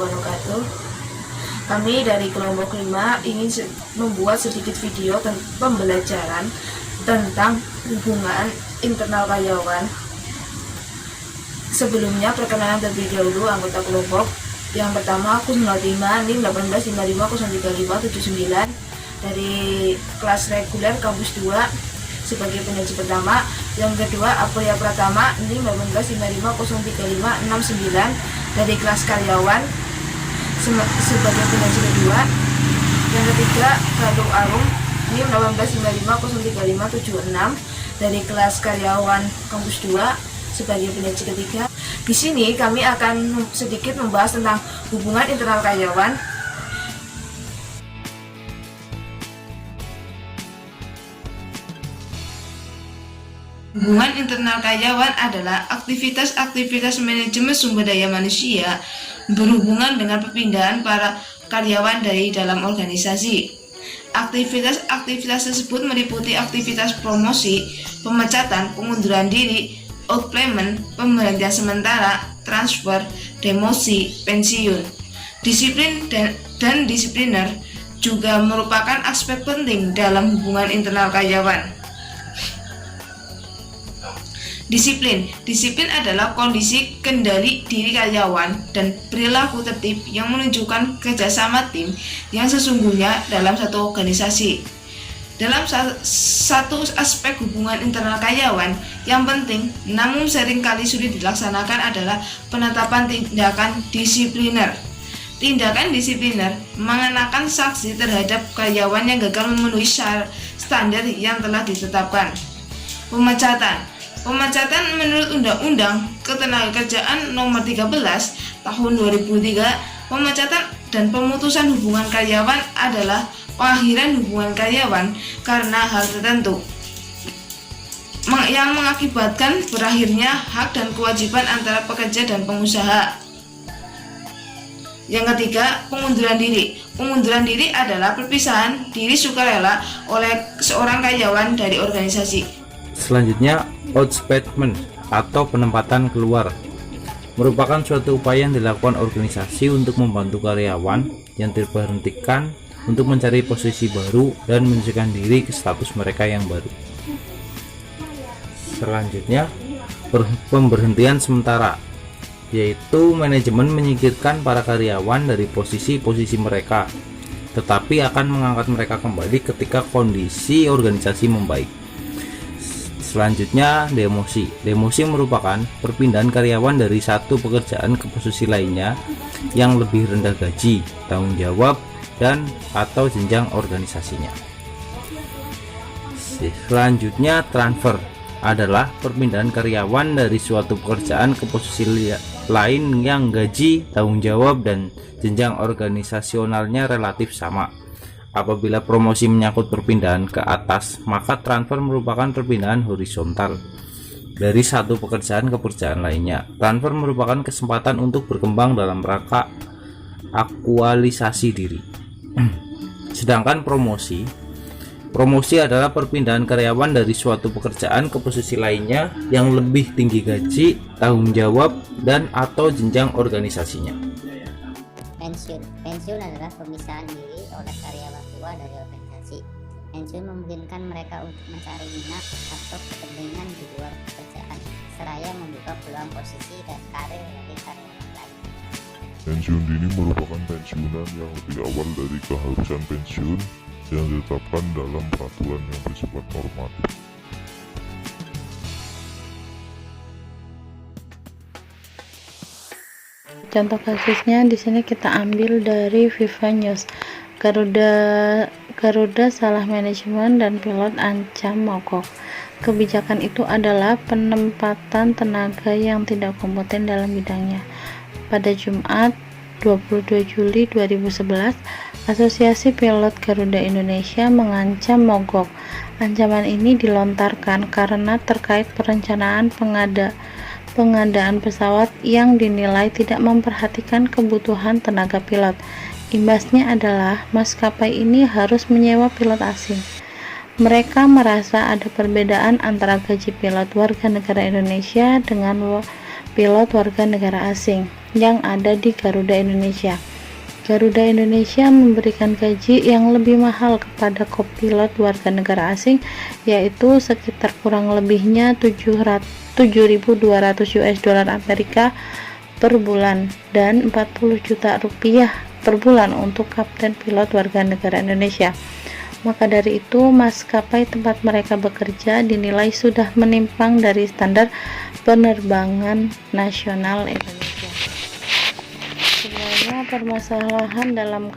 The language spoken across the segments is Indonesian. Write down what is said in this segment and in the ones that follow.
wabarakatuh. Kami dari kelompok 5 ingin membuat sedikit video pembelajaran tentang hubungan internal karyawan. Sebelumnya, perkenalan terlebih dahulu anggota kelompok. Yang pertama, aku Nulatima, NIM 185503579 dari kelas reguler kampus 2 sebagai penyaji pertama. Yang kedua, Aprilia Pratama, NIM 185503569 dari kelas karyawan sebagai penyaji kedua. Yang ketiga, Ratu Arum, NIM 185503576 dari kelas karyawan kampus 2 sebagai penyaji ketiga. Di sini kami akan sedikit membahas tentang hubungan internal karyawan. Hubungan internal karyawan adalah aktivitas-aktivitas manajemen sumber daya manusia berhubungan dengan perpindahan para karyawan dari dalam organisasi. Aktivitas-aktivitas tersebut meliputi aktivitas promosi, pemecatan, pengunduran diri, outplacement, pemberhentian sementara, transfer, demosi, pensiun. Disiplin dan disipliner juga merupakan aspek penting dalam hubungan internal karyawan. Disiplin adalah kondisi kendali diri karyawan dan perilaku tertib yang menunjukkan kerjasama tim yang sesungguhnya dalam satu organisasi. Dalam satu aspek hubungan internal karyawan yang penting namun seringkali sulit dilaksanakan adalah penetapan tindakan disipliner. Tindakan disipliner mengenakan sanksi terhadap karyawan yang gagal memenuhi standar yang telah ditetapkan. Pemecatan menurut Undang-Undang Ketenagakerjaan Nomor 13 Tahun 2003, pemecatan dan pemutusan hubungan karyawan adalah pengakhiran hubungan karyawan karena hal tertentu yang mengakibatkan berakhirnya hak dan kewajiban antara pekerja dan pengusaha. Yang ketiga, pengunduran diri. Pengunduran diri adalah perpisahan diri sukarela oleh seorang karyawan dari organisasi. Selanjutnya, outplacement atau penempatan keluar merupakan suatu upaya yang dilakukan organisasi untuk membantu karyawan yang diberhentikan untuk mencari posisi baru dan menyesuaikan diri ke status mereka yang baru. Selanjutnya, pemberhentian sementara, yaitu manajemen menyingkirkan para karyawan dari posisi-posisi mereka, tetapi akan mengangkat mereka kembali ketika kondisi organisasi membaik. Selanjutnya, demosi. Demosi merupakan perpindahan karyawan dari satu pekerjaan ke posisi lainnya yang lebih rendah gaji, tanggung jawab, dan atau jenjang organisasinya. Selanjutnya, transfer adalah perpindahan karyawan dari suatu pekerjaan ke posisi lain yang gaji, tanggung jawab, dan jenjang organisasionalnya relatif sama. Apabila promosi menyangkut perpindahan ke atas, maka transfer merupakan perpindahan horizontal dari satu pekerjaan ke pekerjaan lainnya. Transfer merupakan kesempatan untuk berkembang dalam rangka aktualisasi diri. Sedangkan promosi adalah perpindahan karyawan dari suatu pekerjaan ke posisi lainnya yang lebih tinggi gaji, tanggung jawab, dan atau jenjang organisasinya. Pensiun adalah pemisahan diri oleh karyawan tua dari organisasi. Pensiun memungkinkan mereka untuk mencari minat atau kepentingan di luar pekerjaan, seraya membuka peluang posisi dan karir bagi karyawan lain. Pensiun dini merupakan pensiunan yang lebih awal dari keharusan pensiun yang ditetapkan dalam peraturan yang bersifat normatif. Contoh kasusnya di sini kita ambil dari Viva News. Garuda salah manajemen dan pilot ancam mogok. Kebijakan itu adalah penempatan tenaga yang tidak kompeten dalam bidangnya. Pada Jumat 22 Juli 2011, Asosiasi Pilot Garuda Indonesia mengancam mogok. Ancaman ini dilontarkan karena terkait perencanaan pengadaan pesawat yang dinilai tidak memperhatikan kebutuhan tenaga pilot. Imbasnya adalah maskapai ini harus menyewa pilot asing. Mereka merasa ada perbedaan antara gaji pilot warga negara Indonesia dengan pilot warga negara asing yang ada di Garuda Indonesia. Garuda Indonesia memberikan gaji yang lebih mahal kepada kopilot warga negara asing, yaitu sekitar kurang lebihnya 7.200 US dollar Amerika per bulan dan 40 juta rupiah per bulan untuk kapten pilot warga negara Indonesia. Maka dari itu, maskapai tempat mereka bekerja dinilai sudah menyimpang dari standar penerbangan nasional Indonesia. Sebenarnya permasalahan dalam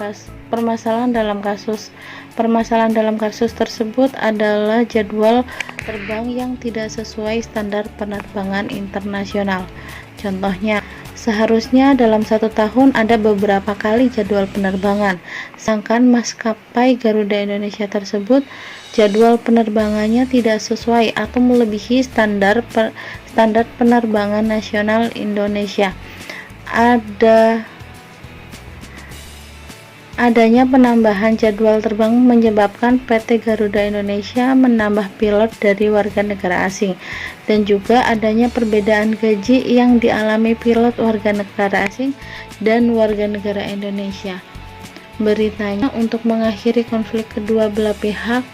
kasus tersebut adalah jadwal terbang yang tidak sesuai standar penerbangan internasional. Contohnya, seharusnya dalam 1 tahun ada beberapa kali jadwal penerbangan, sedangkan maskapai Garuda Indonesia tersebut jadwal penerbangannya tidak sesuai atau melebihi standar penerbangan nasional Indonesia. Adanya penambahan jadwal terbang menyebabkan PT Garuda Indonesia menambah pilot dari warga negara asing, dan juga adanya perbedaan gaji yang dialami pilot warga negara asing dan warga negara Indonesia. Beritanya, untuk mengakhiri konflik kedua belah pihak,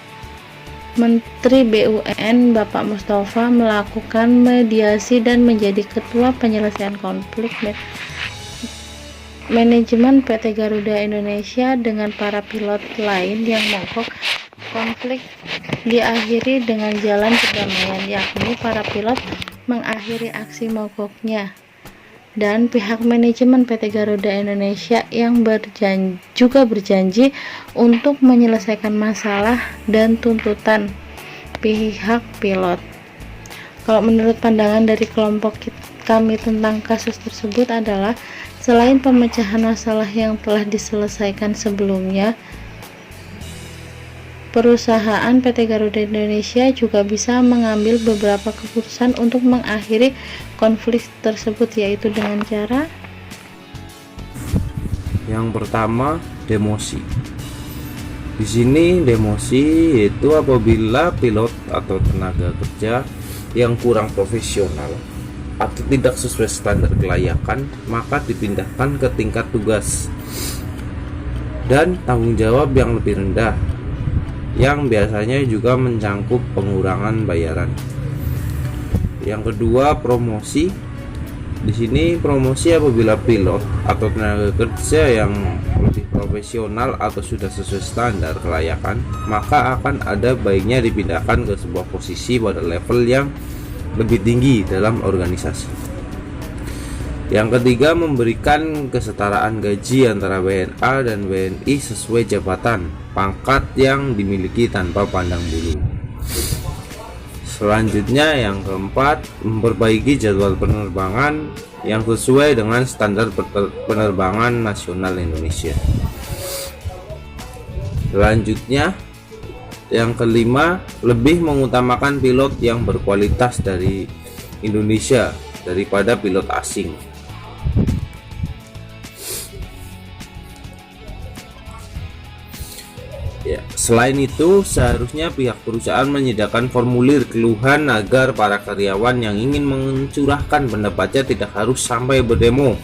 Menteri BUMN Bapak Mustafa melakukan mediasi dan menjadi ketua penyelesaian konflik manajemen PT Garuda Indonesia dengan para pilot lain yang mogok. Konflik diakhiri dengan jalan perdamaian, yakni para pilot mengakhiri aksi mogoknya dan pihak manajemen PT Garuda Indonesia yang juga berjanji untuk menyelesaikan masalah dan tuntutan pihak pilot. Kalau menurut pandangan dari kelompok kami tentang kasus tersebut adalah, selain pemecahan masalah yang telah diselesaikan sebelumnya, perusahaan PT Garuda Indonesia juga bisa mengambil beberapa keputusan untuk mengakhiri konflik tersebut, yaitu dengan cara yang pertama, demosi. Di sini demosi yaitu apabila pilot atau tenaga kerja yang kurang profesional atau tidak sesuai standar kelayakan, maka dipindahkan ke tingkat tugas dan tanggung jawab yang lebih rendah, yang biasanya juga mencangkup pengurangan bayaran. Yang kedua, promosi. Di sini promosi apabila pilot atau tenaga kerja yang lebih profesional atau sudah sesuai standar kelayakan, maka akan ada baiknya dipindahkan ke sebuah posisi pada level yang lebih tinggi dalam organisasi. Yang ketiga, memberikan kesetaraan gaji antara WNA dan WNI sesuai jabatan pangkat yang dimiliki tanpa pandang bulu. Selanjutnya, yang keempat, memperbaiki jadwal penerbangan yang sesuai dengan standar penerbangan nasional Indonesia. Selanjutnya, yang kelima, lebih mengutamakan pilot yang berkualitas dari Indonesia daripada pilot asing. Ya, selain itu, seharusnya pihak perusahaan menyediakan formulir keluhan agar para karyawan yang ingin mencurahkan pendapatnya tidak harus sampai berdemo